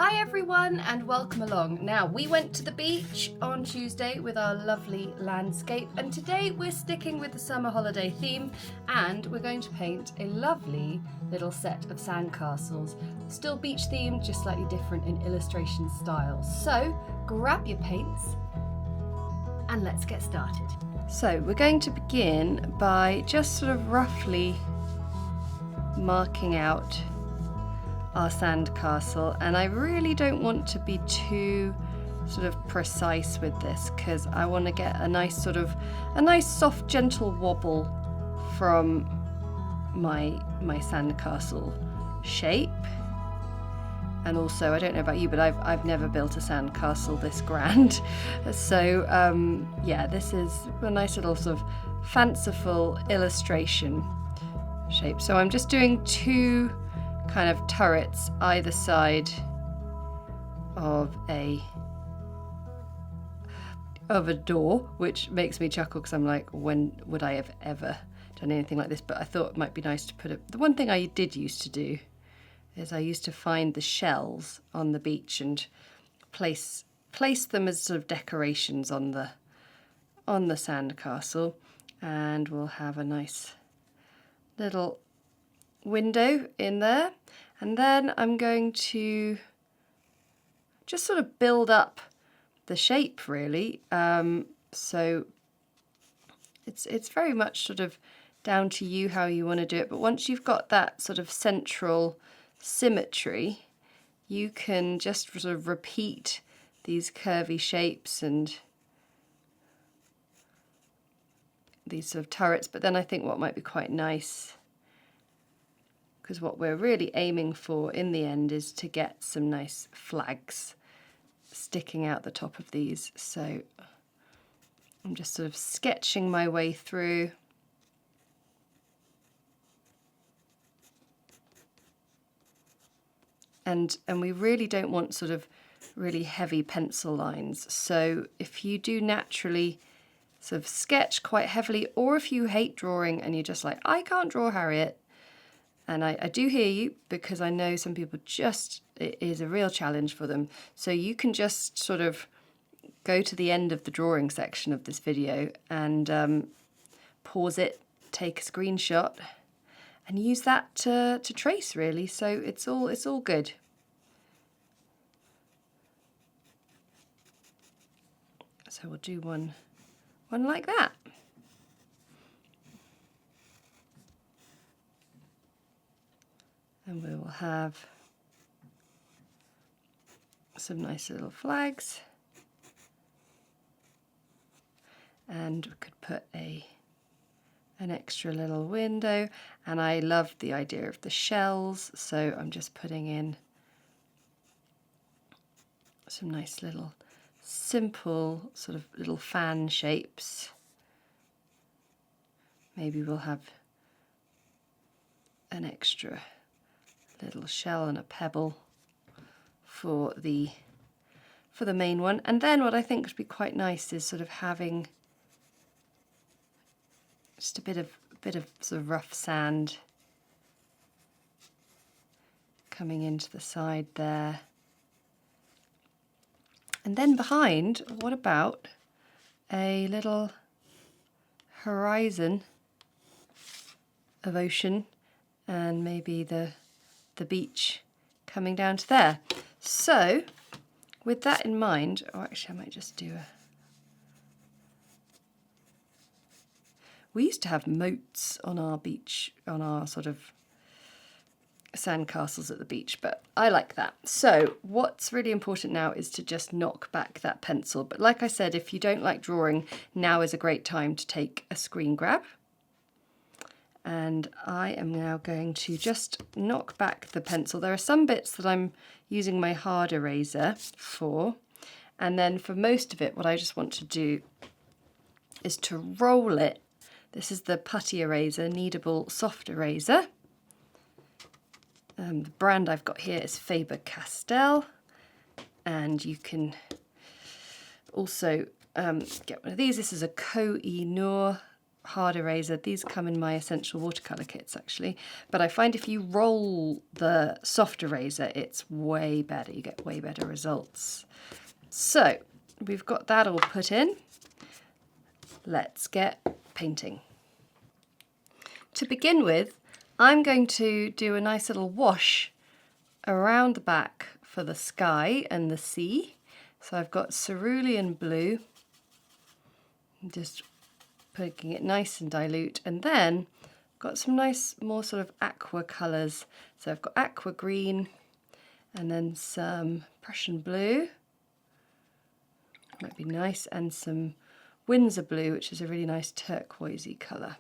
Hi everyone and welcome along. Now we went to the beach on Tuesday with our lovely landscape, and today we're sticking with the summer holiday theme and we're going to paint a lovely little set of sandcastles. Still beach themed, just slightly different in illustration style. So grab your paints and let's get started. So we're going to begin by just sort of roughly marking out our sandcastle, and I really don't want to be too sort of precise with this because I want to get a nice soft gentle wobble from my sandcastle shape. And also, I don't know about you, but I've never built a sandcastle this grand, so yeah, this is a nice little sort of fanciful illustration shape. So I'm just doing two kind of turrets either side of a door, which makes me chuckle because I'm like, when would I have ever done anything like this? But I thought it might be nice to put the one thing I did used to do is I used to find the shells on the beach and place them as sort of decorations on the sandcastle, and we'll have a nice little window in there. And then I'm going to just sort of build up the shape really. So it's very much sort of down to you how you want to do it, but once you've got that sort of central symmetry, you can just sort of repeat these curvy shapes and these sort of turrets. But then I think what might be quite nice, because what we're really aiming for in the end is to get some nice flags sticking out the top of these. So I'm just sort of sketching my way through. And we really don't want sort of really heavy pencil lines. So if you do naturally sort of sketch quite heavily, or if you hate drawing and you're just like, I can't draw, Harriet, and I do hear you, because I know some people it is a real challenge for them. So you can just sort of go to the end of the drawing section of this video and pause it, take a screenshot, and use that to trace really. So it's all good. So we'll do one like that. And we will have some nice little flags. And we could put an extra little window. And I love the idea of the shells, so I'm just putting in some nice little simple sort of little fan shapes. Maybe we'll have an extra little shell and a pebble for the main one. And then what I think would be quite nice is sort of having just a bit of sort of rough sand coming into the side there. And then behind, what about a little horizon of ocean and maybe the beach coming down to there. So with that in mind, or actually I might just do we used to have moats on our beach, on our sort of sandcastles at the beach, but I like that. So what's really important now is to just knock back that pencil. But like I said, if you don't like drawing, now is a great time to take a screen grab. And I am now going to just knock back the pencil. There are some bits that I'm using my hard eraser for, and then for most of it, what I just want to do is to roll it. This is the putty eraser, kneadable soft eraser. The brand I've got here is Faber-Castell, and you can also get one of these. This is a Koh-i-Noor hard eraser. These come in my essential watercolour kits actually, but I find if you roll the soft eraser, it's way better. You get way better results. So we've got that all put in. Let's get painting. To begin with, I'm going to do a nice little wash around the back for the sky and the sea. So I've got cerulean blue, just making it nice and dilute, and then got some nice more sort of aqua colours. So I've got aqua green and then some Prussian blue, might be nice, and some Winsor blue, which is a really nice turquoisey colour.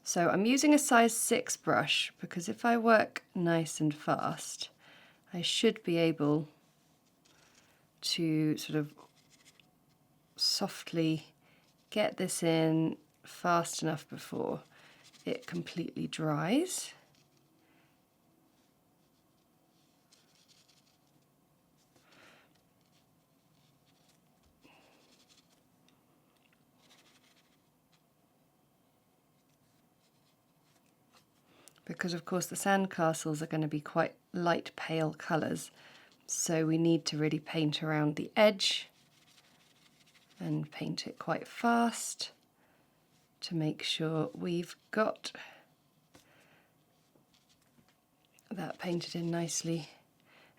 So I'm using a size 6 brush because if I work nice and fast, I should be able to sort of softly get this in fast enough before it completely dries. Because of course the sandcastles are going to be quite light pale colours, so we need to really paint around the edge and paint it quite fast to make sure we've got that painted in nicely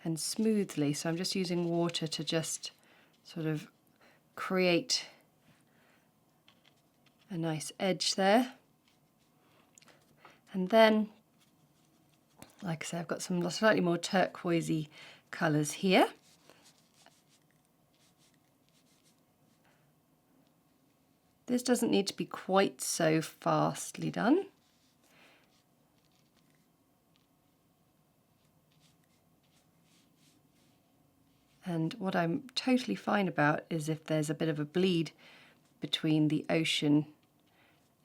and smoothly. So I'm just using water to just sort of create a nice edge there. And then, like I say, I've got some slightly more turquoisey colours here. This doesn't need to be quite so fastly done. And what I'm totally fine about is if there's a bit of a bleed between the ocean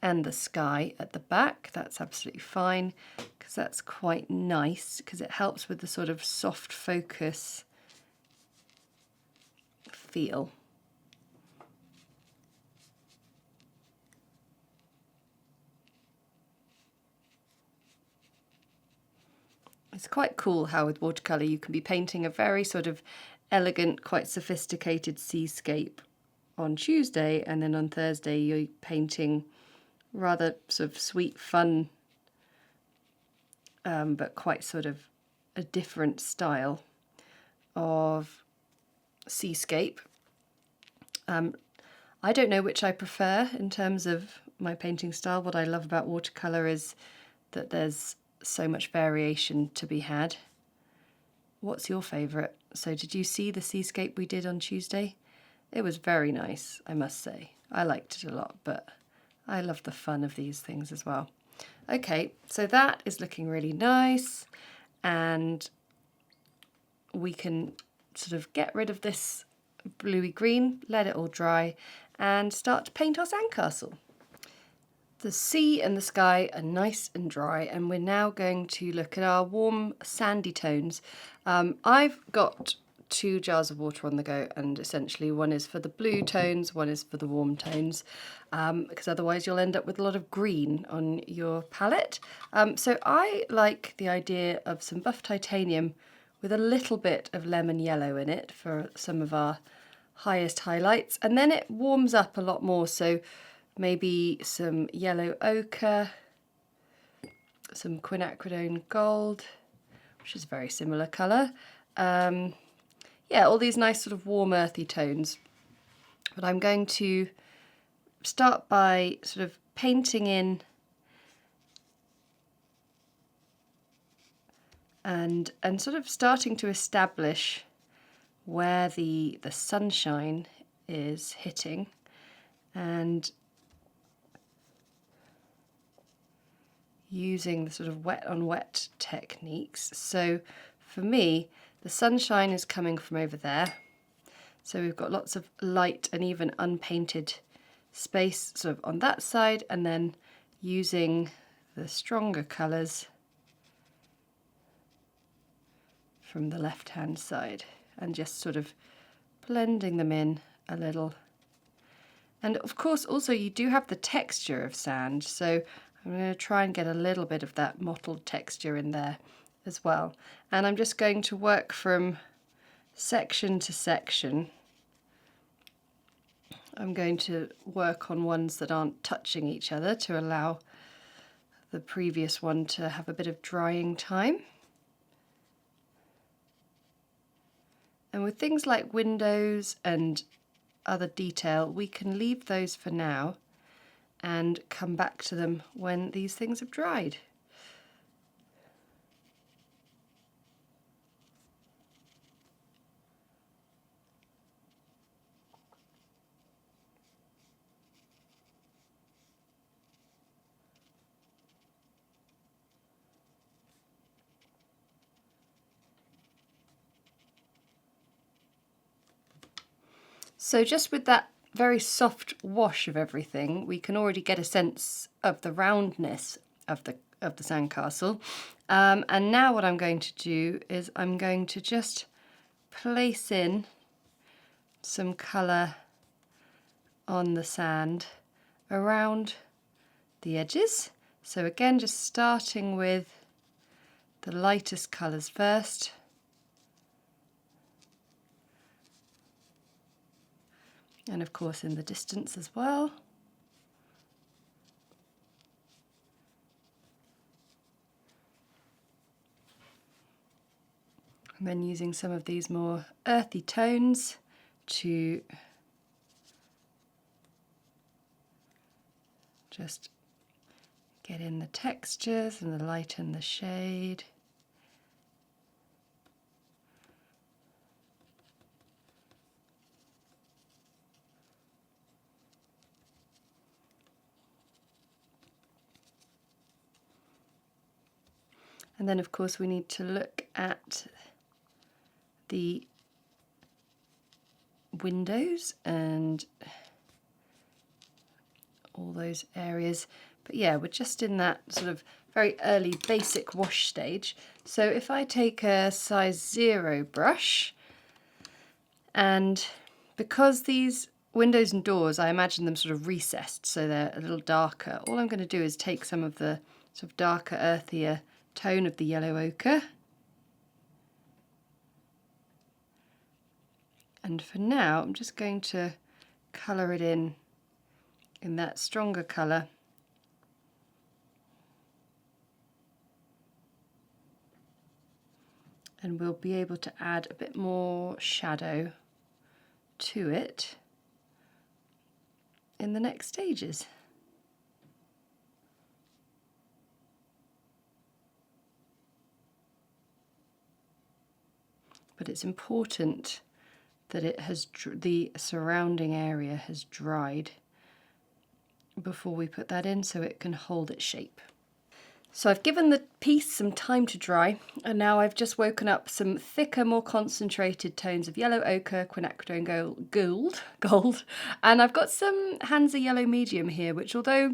and the sky at the back. That's absolutely fine, because that's quite nice, because it helps with the sort of soft focus feel. It's quite cool how with watercolour you can be painting a very sort of elegant, quite sophisticated seascape on Tuesday, and then on Thursday you're painting rather sort of sweet, fun, but quite sort of a different style of seascape. I don't know which I prefer in terms of my painting style. What I love about watercolour is that there's so much variation to be had. What's your favourite? So did you see the seascape we did on Tuesday? It was very nice, I must say. I liked it a lot, but I love the fun of these things as well. Okay, so that is looking really nice, and we can sort of get rid of this bluey green, let it all dry, and start to paint our sandcastle. The sea and the sky are nice and dry, and we're now going to look at our warm sandy tones. I've got 2 jars of water on the go, and essentially one is for the blue tones, one is for the warm tones, because otherwise you'll end up with a lot of green on your palette. So I like the idea of some buff titanium with a little bit of lemon yellow in it for some of our highest highlights, and then it warms up a lot more. So maybe some yellow ochre, some quinacridone gold, which is a very similar colour. Yeah, all these nice sort of warm earthy tones. But I'm going to start by sort of painting in and sort of starting to establish where the sunshine is hitting, and using the sort of wet on wet techniques. So for me, the sunshine is coming from over there. So we've got lots of light and even unpainted space sort of on that side, and then using the stronger colours from the left-hand side and just sort of blending them in a little And of course also you do have the texture of sand, so I'm going to try and get a little bit of that mottled texture in there as well. And I'm just going to work from section to section. I'm going to work on ones that aren't touching each other to allow the previous one to have a bit of drying time. And with things like windows and other detail, we can leave those for now and come back to them when these things have dried. So just with that very soft wash of everything, we can already get a sense of the roundness of the sandcastle. And now what I'm going to do is I'm going to just place in some colour on the sand around the edges. So again, just starting with the lightest colours first. And of course in the distance as well. And then using some of these more earthy tones to just get in the textures and the light and the shade. And then of course we need to look at the windows and all those areas. But yeah, we're just in that sort of very early basic wash stage. So if I take a size 0 brush, and because these windows and doors, I imagine them sort of recessed, so they're a little darker, all I'm going to do is take some of the sort of darker, earthier tone of the yellow ochre. And for now, I'm just going to colour it in that stronger colour. And we'll be able to add a bit more shadow to it in the next stages. But it's important that it has the surrounding area has dried before we put that in, so it can hold its shape. So I've given the piece some time to dry, and now I've just woken up some thicker, more concentrated tones of yellow ochre, quinacridone gold, and I've got some Hansa yellow medium here, which although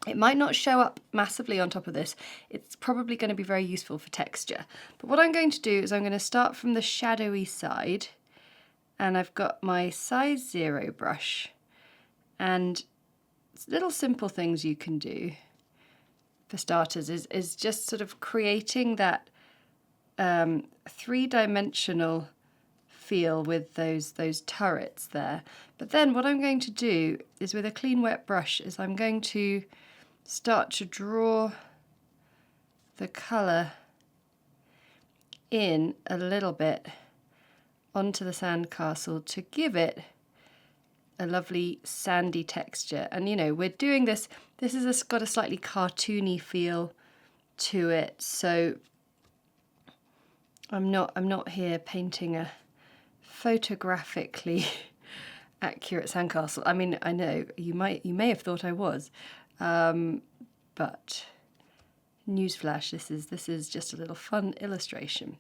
it might not show up massively on top of this, it's probably going to be very useful for texture. But what I'm going to do is I'm going to start from the shadowy side, and I've got my size 0 brush, and little simple things you can do for starters is just sort of creating that three-dimensional feel with those turrets there. But then what I'm going to do is, with a clean wet brush, is I'm going to start to draw the colour in a little bit onto the sandcastle to give it a lovely sandy texture. And you know, we're doing this has got a slightly cartoony feel to it, so I'm not here painting a photographically accurate sandcastle. I mean, I know you may have thought I was, but newsflash, this is just a little fun illustration.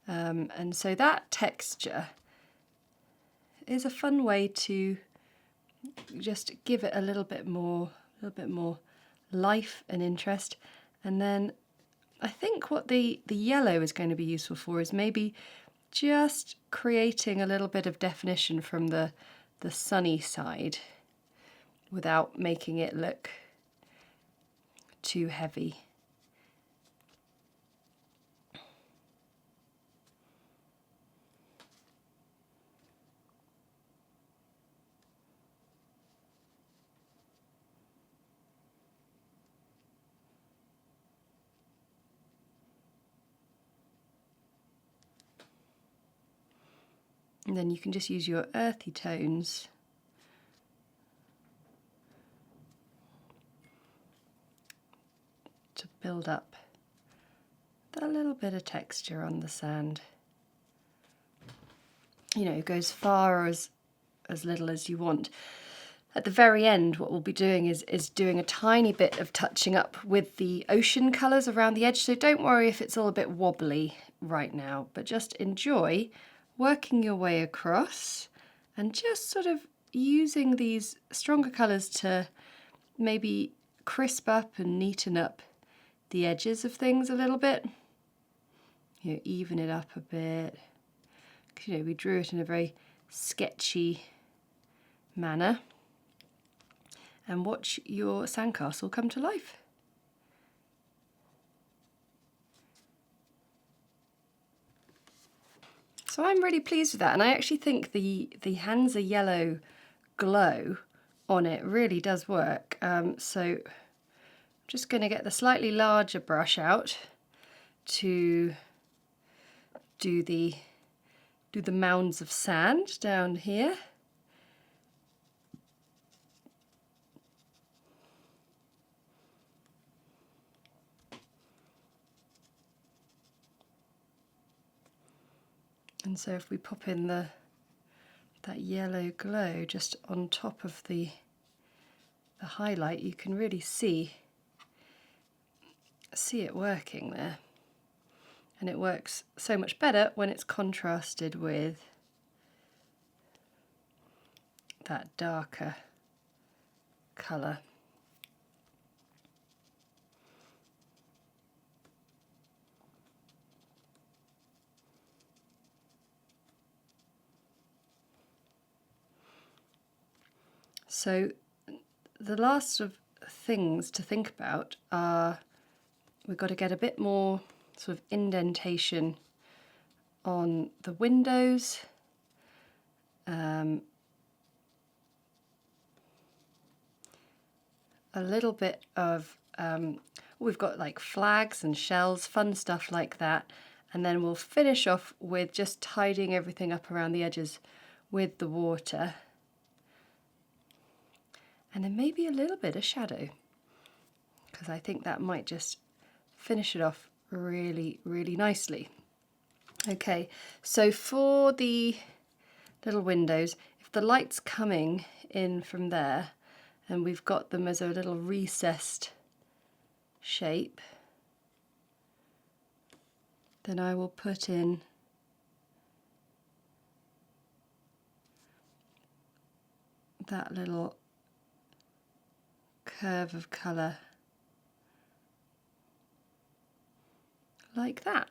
And so that texture is a fun way to just give it a little bit more life and interest. And then I think what the yellow is going to be useful for is maybe just creating a little bit of definition from the sunny side. without making it look too heavy. And then you can just use your earthy tones to build up that little bit of texture on the sand. You know, go as far or as little as you want. At the very end, what we'll be doing is doing a tiny bit of touching up with the ocean colours around the edge. So don't worry if it's all a bit wobbly right now, but just enjoy working your way across and just sort of using these stronger colours to maybe crisp up and neaten up the edges of things a little bit. You know, even it up a bit. You know, we drew it in a very sketchy manner. And watch your sandcastle come to life. So I'm really pleased with that, and I actually think the Hansa yellow glow on it really does work. So I'm just going to get the slightly larger brush out to do the mounds of sand down here. And so if we pop in that yellow glow just on top of the highlight, you can really see it working there. And it works so much better when it's contrasted with that darker colour. So the last of things to think about are we've got to get a bit more sort of indentation on the windows. A little bit of, we've got like flags and shells, fun stuff like that. And then we'll finish off with just tidying everything up around the edges with the water. And then maybe a little bit of shadow, because I think that might just finish it off really, really nicely. Okay, so for the little windows, if the light's coming in from there, and we've got them as a little recessed shape, then I will put in that little curve of colour like that.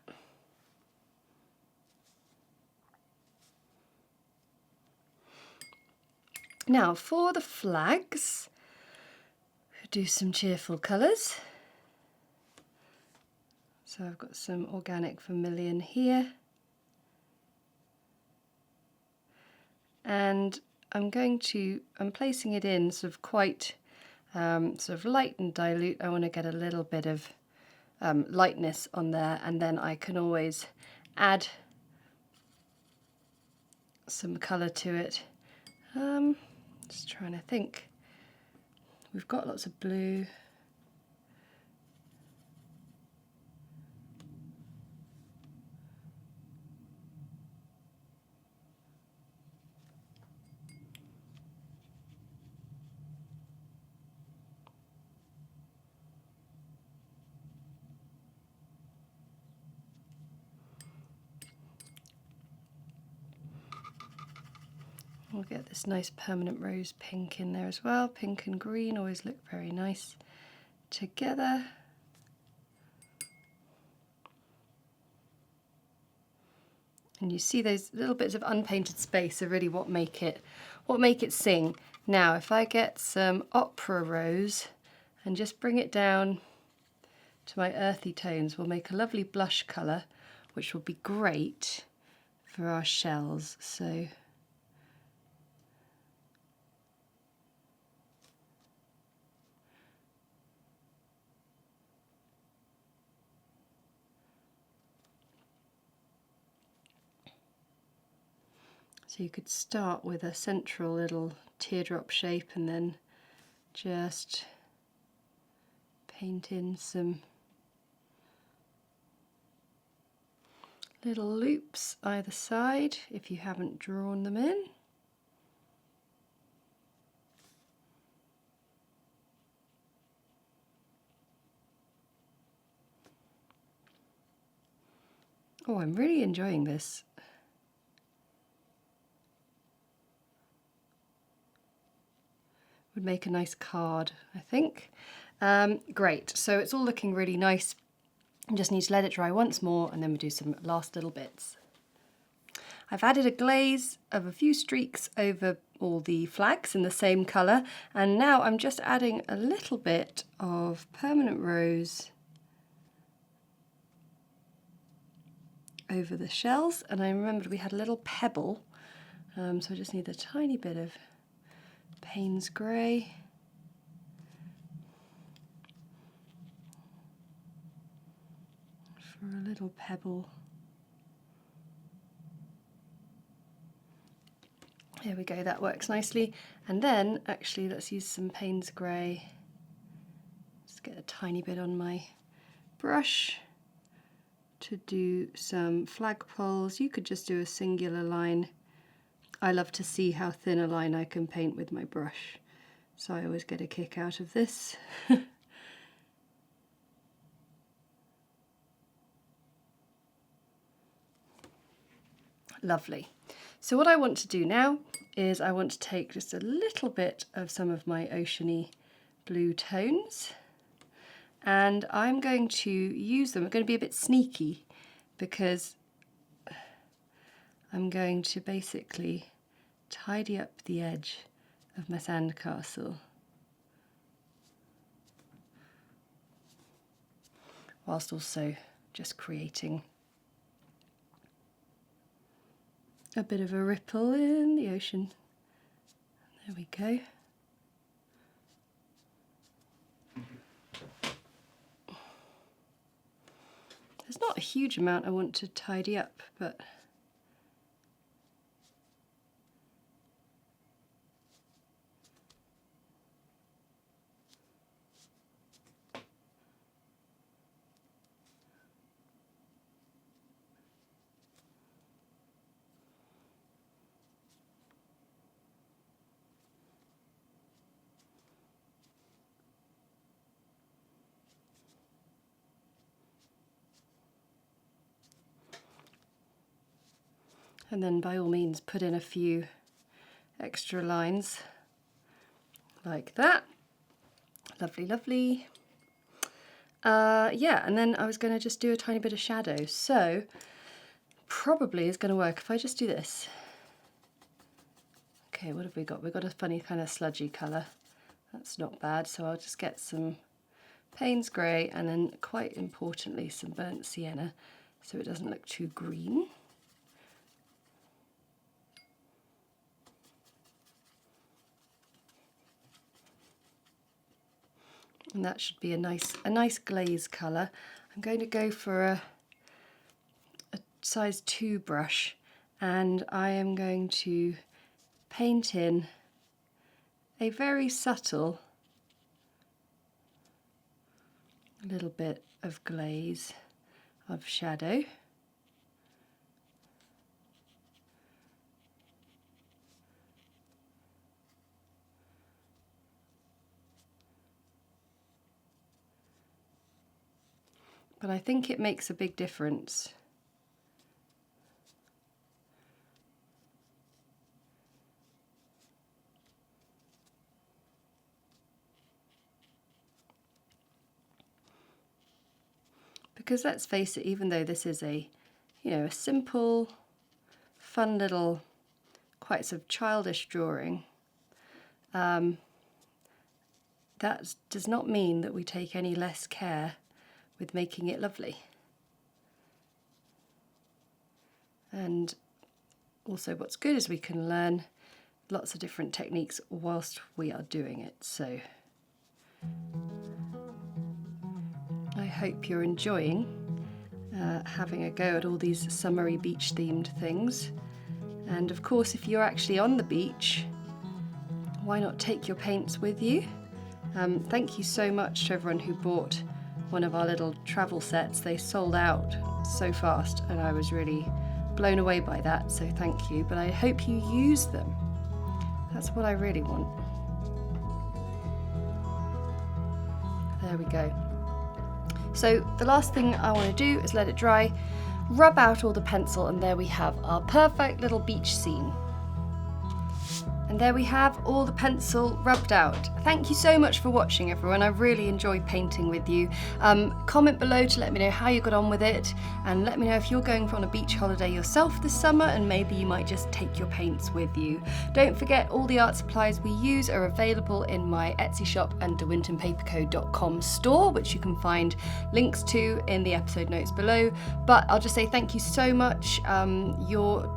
Now for the flags, we'll do some cheerful colours. So I've got some organic vermilion here. And I'm placing it in sort of quite sort of light and dilute. I want to get a little bit of lightness on there, and then I can always add some colour to it. Just trying to think. We've got lots of blue. We'll get this nice permanent rose pink in there as well. Pink and green always look very nice together. And you see those little bits of unpainted space are really what make it sing. Now if I get some Opera Rose and just bring it down to my earthy tones, we'll make a lovely blush colour which will be great for our shells. So you could start with a central little teardrop shape and then just paint in some little loops either side if you haven't drawn them in. Oh, I'm really enjoying this. Would make a nice card, I think. Great, so it's all looking really nice. I just need to let it dry once more and then we do some last little bits. I've added a glaze of a few streaks over all the flags in the same colour, and now I'm just adding a little bit of permanent rose over the shells, and I remembered we had a little pebble, so I just need a tiny bit of Payne's grey. For a little pebble. There we go, that works nicely. And then actually let's use some Payne's grey. Just get a tiny bit on my brush to do some flagpoles. You could just do a singular line. I love to see how thin a line I can paint with my brush, so I always get a kick out of this. Lovely. So what I want to do now is I want to take just a little bit of some of my oceany blue tones, and I'm going to use them. I'm going to be a bit sneaky because I'm going to basically tidy up the edge of my sandcastle whilst also just creating a bit of a ripple in the ocean. There we go. There's not a huge amount I want to tidy up, but and then by all means put in a few extra lines like that. Lovely, lovely. Yeah, and then I was going to just do a tiny bit of shadow, so probably is going to work if I just do this. Okay, what have we got? We've got a funny kind of sludgy colour. That's not bad, so I'll just get some Payne's grey and then, quite importantly, some burnt sienna so it doesn't look too green. And that should be a nice glaze colour. I'm going to go for a size 2 brush, and I am going to paint in a very subtle little bit of glaze of shadow. But I think it makes a big difference. Because let's face it, even though this is a simple, fun little, quite sort of childish drawing, that does not mean that we take any less care with making it lovely. And also what's good is we can learn lots of different techniques whilst we are doing it. So I hope you're enjoying having a go at all these summery beach themed things. And of course, if you're actually on the beach, why not take your paints with you? Thank you so much to everyone who bought one of our little travel sets. They sold out so fast and I was really blown away by that, so thank you. But I hope you use them. That's what I really want. There we go. So the last thing I want to do is let it dry, rub out all the pencil, and there we have our perfect little beach scene. And there we have all the pencil rubbed out. Thank you so much for watching, everyone. I really enjoyed painting with you. Comment below to let me know how you got on with it, and let me know if you're going on a beach holiday yourself this summer, and maybe you might just take your paints with you. Don't forget, all the art supplies we use are available in my Etsy shop and the wintonpaperco.com store, which you can find links to in the episode notes below. But I'll just say thank you so much. Your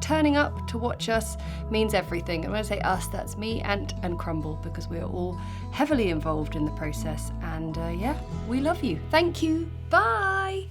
turning up to watch us means everything. And when I say us, that's me, Ant and Crumble, because we're all heavily involved in the process. And yeah, we love you. Thank you. Bye.